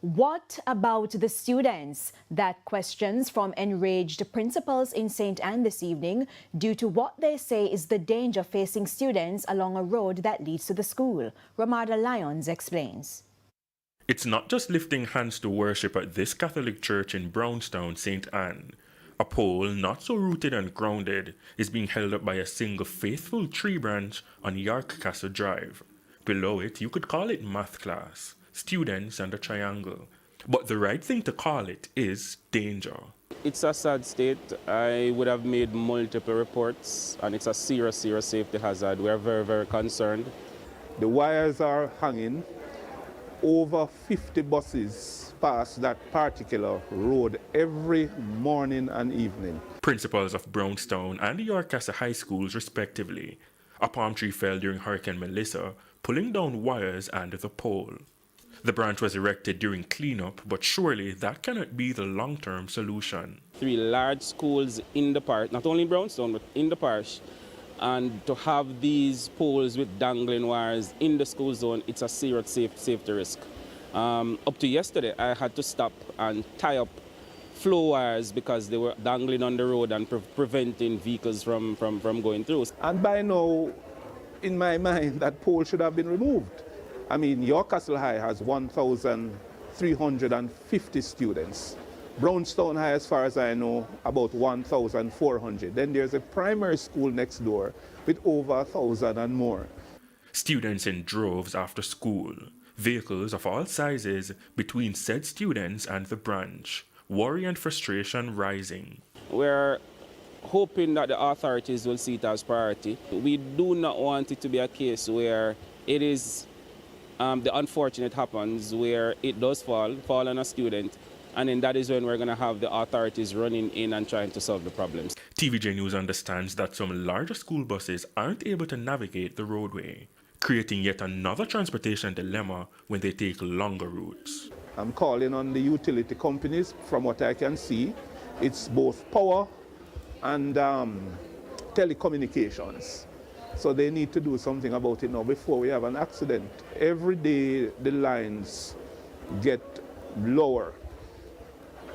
What about the students? That questions from enraged principals in St. Anne this evening due to what they say is the danger facing students along a road that leads to the school. Ramada Lyons explains. It's not just lifting hands to worship at this Catholic church in Brownstown, St. Anne. A pole not so rooted and grounded is being held up by a single faithful tree branch on York Castle Drive. Below it, you could call it math class, students and a triangle. But the right thing to call it is danger. It's a sad state. I would have made multiple reports, and it's a serious safety hazard. We are very concerned. The wires are hanging. Over 50 buses pass that particular road every morning and evening. Principals of Brownstown and the York Castle High Schools, respectively. A palm tree fell during Hurricane Melissa, pulling down wires and the pole. The branch was erected during cleanup, but surely that cannot be the long-term solution. 3 large schools in the parish, not only in Brownstown, but in the parish, and to have these poles with dangling wires in the school zone, it's a serious safety risk. Up to yesterday, I had to stop and tie up flow wires because they were dangling on the road and preventing vehicles from going through. And by now, in my mind, that pole should have been removed. I mean, York Castle High has 1,350 students. Brownstown High, as far as I know, about 1,400. Then there's a primary school next door with over 1,000 and more. Students in droves after school, vehicles of all sizes between said students and the branch, worry and frustration rising. We're hoping that the authorities will see it as priority. We do not want it to be a case where it is the unfortunate happens where it does fall on a student, and then that is when we're going to have the authorities running in and trying to solve the problems. TVJ News understands that some larger school buses aren't able to navigate the roadway, creating yet another transportation dilemma when they take longer routes. I'm calling on the utility companies. From what I can see, it's both power and telecommunications. So they need to do something about it now before we have an accident. Every day the lines get lower.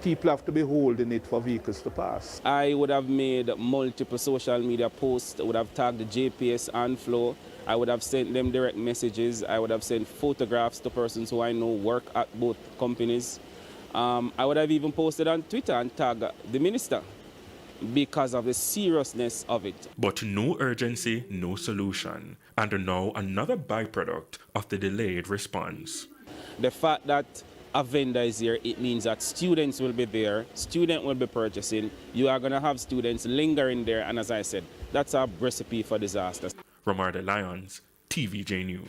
People have to be holding it for vehicles to pass. I would have made multiple social media posts. I would have tagged the JPS and Flow. I would have sent them direct messages. I would have sent photographs to persons who I know work at both companies. I would have even posted on Twitter and tagged the minister because of the seriousness of it. But no urgency, no solution. And now another byproduct of the delayed response. The fact that a vendor is here, it means that students will be there, students will be purchasing, you are going to have students lingering there, and as I said, that's a recipe for disaster. Ramada Lyons, TVJ News.